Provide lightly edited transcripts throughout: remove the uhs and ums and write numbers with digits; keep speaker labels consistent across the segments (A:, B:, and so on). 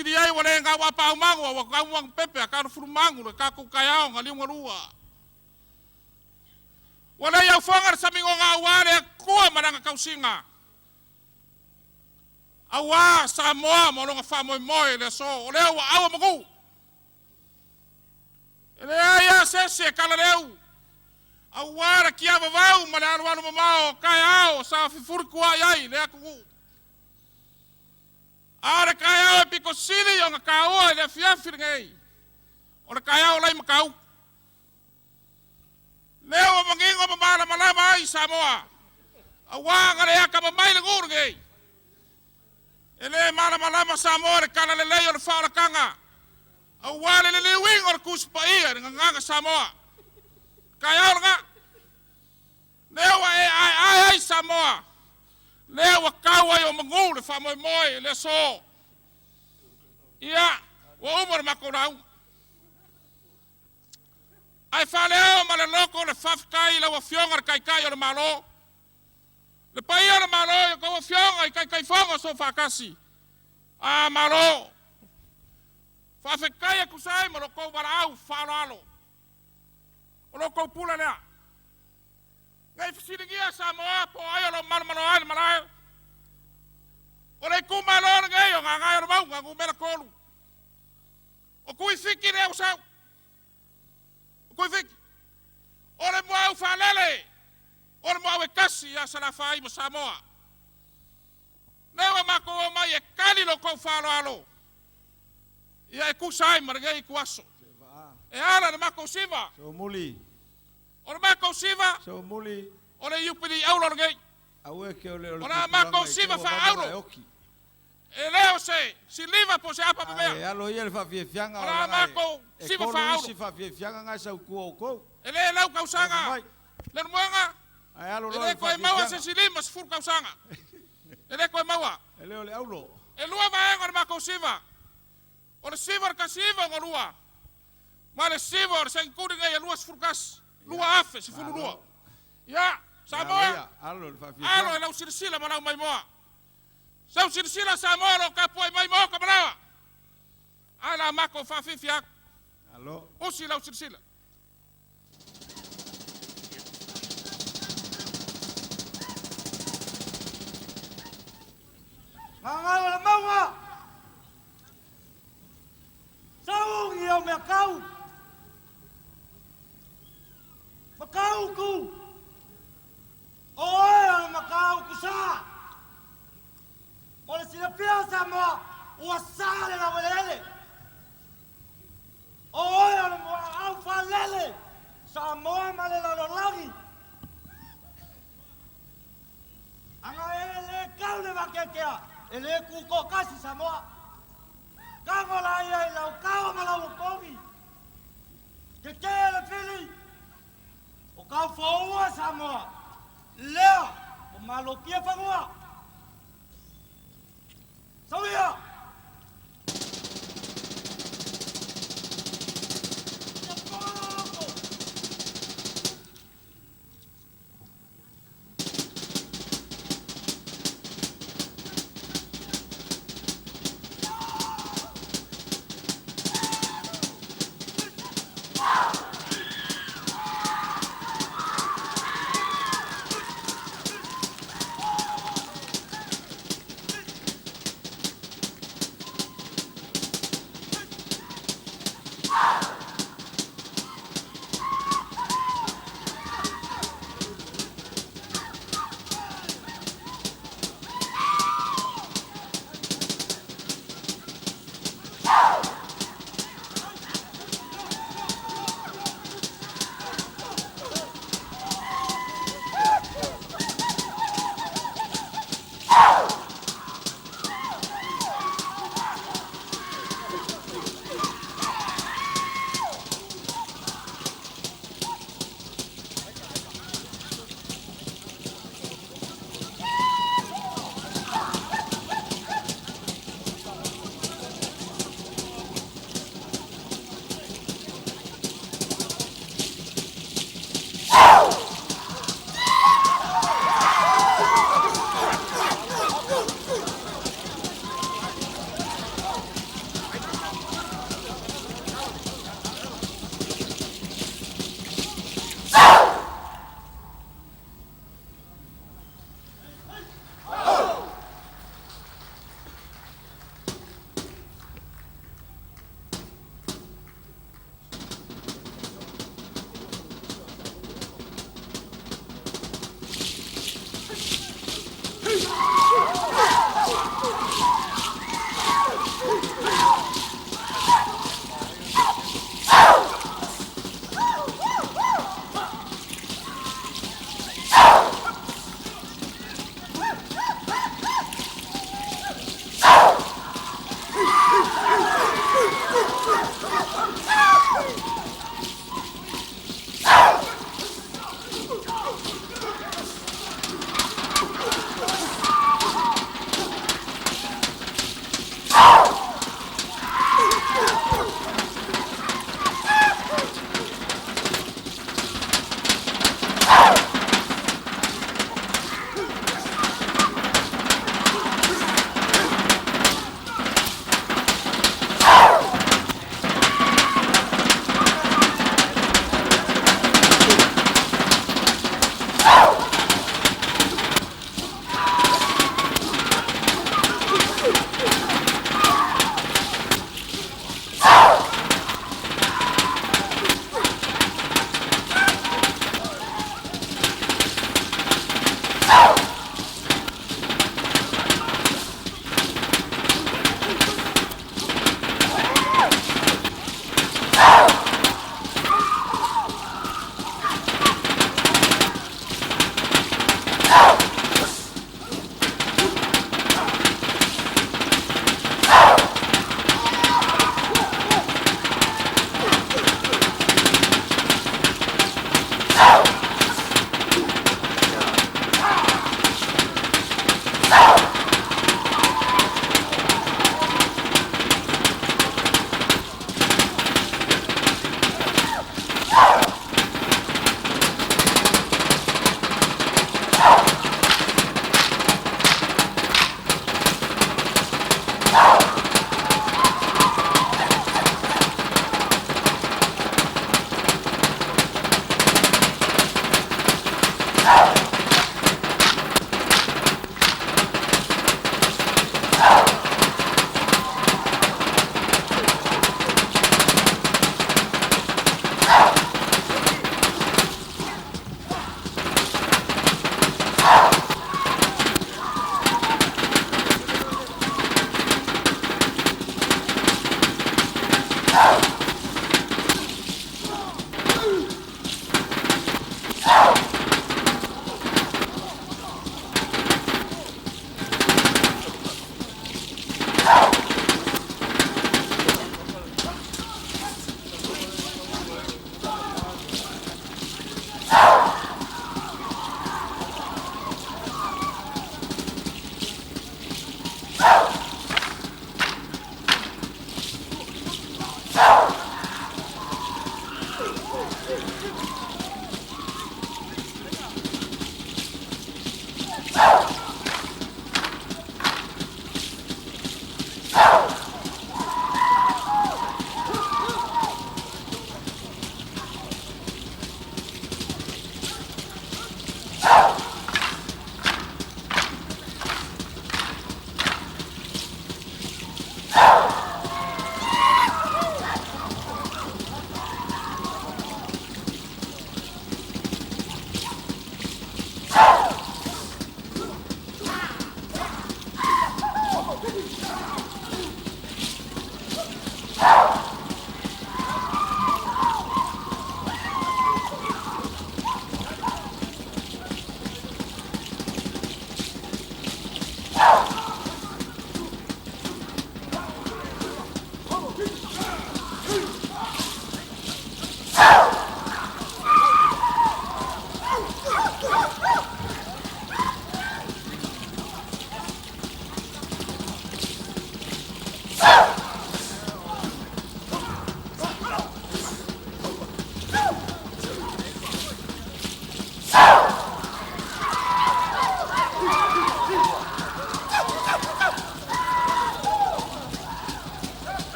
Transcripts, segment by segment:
A: siri ai wale nga wa pa mango wa ka wang pepe ka fu mango ka ku kaya ngali ngorua wale ya fongar samingo nga wale ku maranga kausinga awa Samoa mo nga fa moi le so ole wa awa magu ele ya sese kala leu awa kia vau malar wa no mao kaya sa furku ai le aku ara kaya piko sili yo ngakao le fiafir ngai ora kaya olai makau leo mangingo mamala malama ai Samoa awa ngare aka mamai le ngur ngai ele mala malama Samoa kala le leyo le fala kanga awa le wing or kuspa ia nganga Samoa kaya nga leo ai Samoa leo kawa yo mangul fa moi le so ia wa umar makorau ai fa leo mala loko le fafkai le wa fiongar kai le malo le pai le malo yo ko fionga kai fonga so fa kasi a malo fa fekai ku sai mo ko barau fa lalo o ko pula le ngai fisiringia Samoa po ayo lo malo ai malai ore ku malo ngai o ngai o mau ngai mera kolu o ku fiki le usau o ku fiki ore mo au falele ore mo au kasi ya sala fai mo Samoa lewa mako mai e kali lo ko falo alo ia ku sai margai ku aso e ala mako siva
B: So muli.
A: ore mako siva
B: So muli.
A: ore yupidi aulo ngai
B: Awe ke ole ole.
A: ora mako siva fa aulo e leo se si liva po se apa
B: Ai
A: bebea
B: alo ia le fa fianga.
A: ora mako siva fa aulo
B: Si fa fianga nga sa ku ko.
A: e le lau kausanga le muanga
B: Ai alo
A: e le ko e maua se si lima se fur kausanga e le ko e maua
B: Ele ole aulo.
A: e lua vai ora mako siva ora siva ka siva ngolua male siva ora sen kudi ngai lua se furkas lua afe se fulu lua ya Samoa
B: Alo le fa
A: alo lau sirsila malau mai moa sau sirsila Samoa lo kapoi mai moa ka manawa ala mako fa fifiak
B: Alo.
A: usi lau sirsila
C: Ngangai wala maua. Saung iyo Macau. Macau ku. Oi ang Macau ku sa. Wala sila pia Samoa. Uasale na walele. Oi ang au falele. Samoa malelalo lagi. Anga ele kau le vakekea. Ele kuko kasi Samoa. Kangola ia lau kau malau kongi. Kekele pili. O kau foua Samoa. Lea. O malokia fangua. Sauia.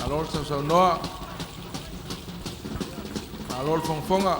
D: Alor Saunoa, Alor Fonfonga,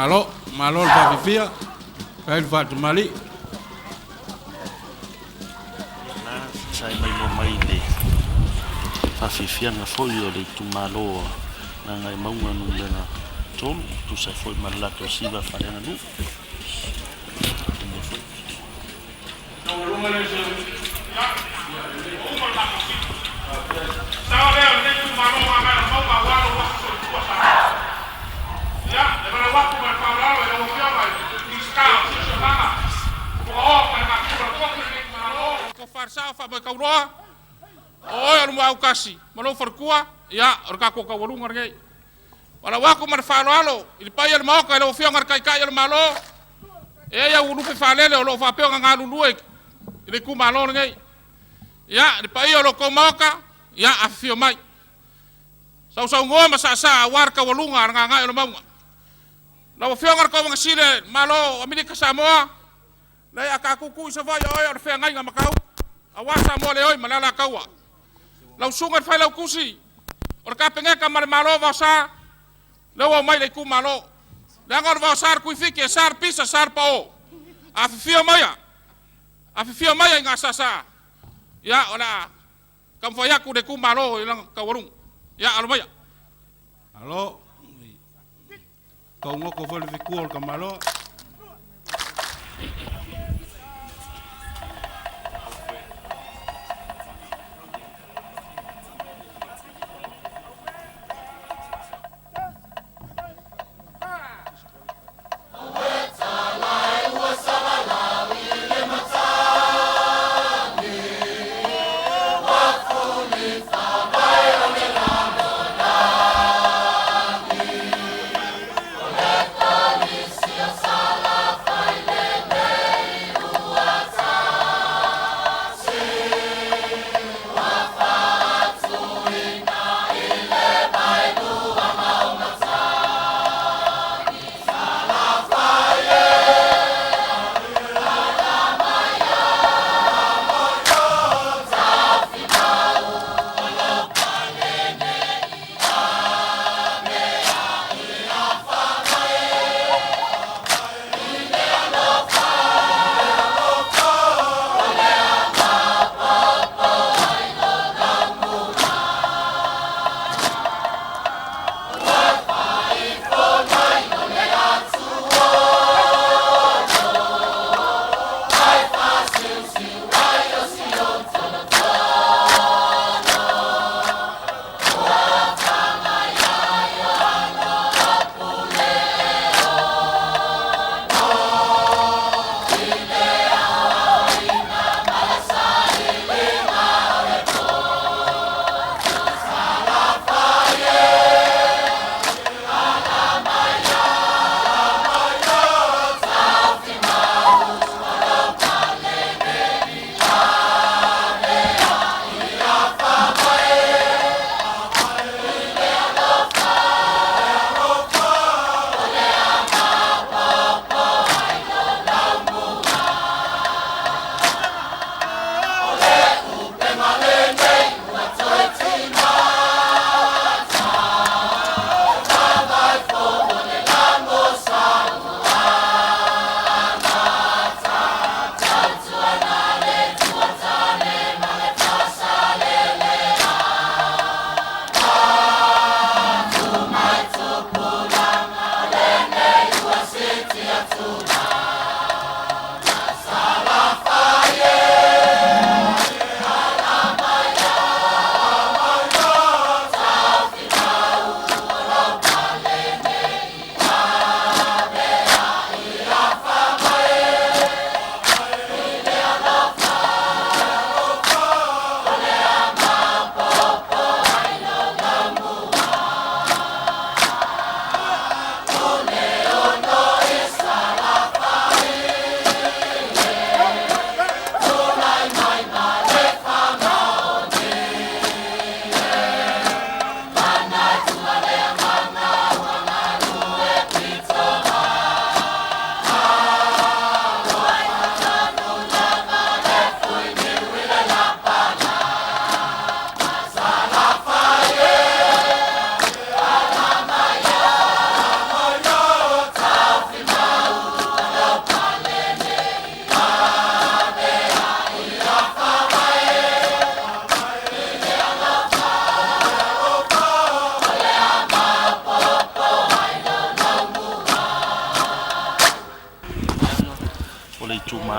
D: Malo le whawhia. Kai le whatumali.
E: Sai mai mo mai le whawhiwhianga foi o le tumaloa na ngai maunga nu lena tolu tu sa foi malato siva whareanga nu.
A: Farsao fa ba kauroa o lu mau kasi malo farkua ya orka ko ka walunga ngai wala wako mar falo alo il pai el mau ka lo fio ngar kai kai el malo e ya ulu pe falele o lo fa pe nga lulu e le ku malo ngai ya il pai o lo ko mauka ya afio mai sau ngoma sa war ka walunga nga ngai lo mau lo fio ngar ko nga sile malo amini ka samoa lai akakuku sa vai o fe ngai nga makau awasa mo le oi malala kaua lau sungat fai lau kusi or ka penga ka mar malo va sa lau mai le ku malo le ngor va sar ku fike sar pisa sar pao afifio maya nga sasa ya ola kam fa yaku de ku malo ilang kawarung ya almaya
B: Alo. Kau ngoko fo le fikul ka malo.
F: Yes,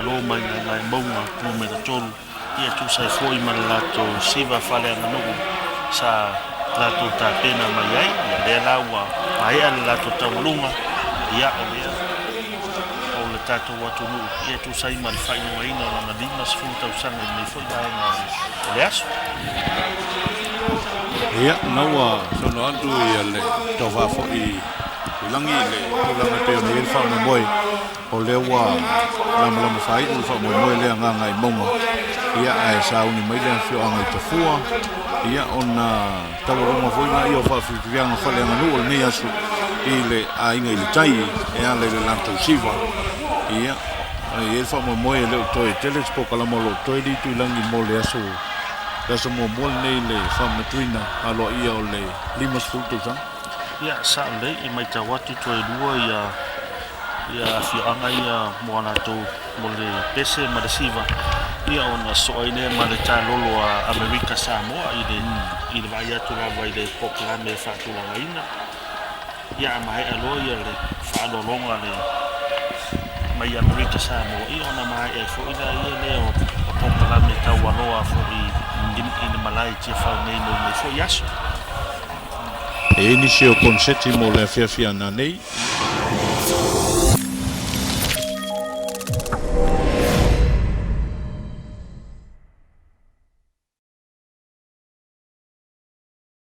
E: malo mai ngai maunga tu me tolu ia tu sai foi malato siva fale nganu sa lato ta pena mai ai ia le lawa ai al lato taulunga ia ia o le tato watu nu ia tu sai mal fai no ina na dina sfunta usanga nei foi dai na le aso
D: ia naua sono antu ia le tova fo I langi le langa te o nei fa mo moi o le wa lama fai o fa mo moi le nga ngai monga ia ai sa uni mai le fio anga te fua ia ona tawa ronga foi na ia fa fianga fa le nganu o nei asu I le ainga I le tai e ale le lanto siva ia ai fa mo moi le to e telespo kala mo lo to di tu langi mo le asu Kasa mo nei le whamatrina alo ia o le limas fultusa.
E: Ia sa le I mai tawatu to e lua ia whianga ia moana tō mo le pese marasiva. Ia ona soaine ma le tālolo a Amerika Samoa I le vai atu rawa I le poklame whātulanga ina. Ia mai alo ia le whaalolonga le mai Amerika Samoa. Ia ona mai e fōina ia le o poklame tauanoa fo I malai tia whau nei no me fo yaso.
D: E inisio konseti mo le whiawhia na nei.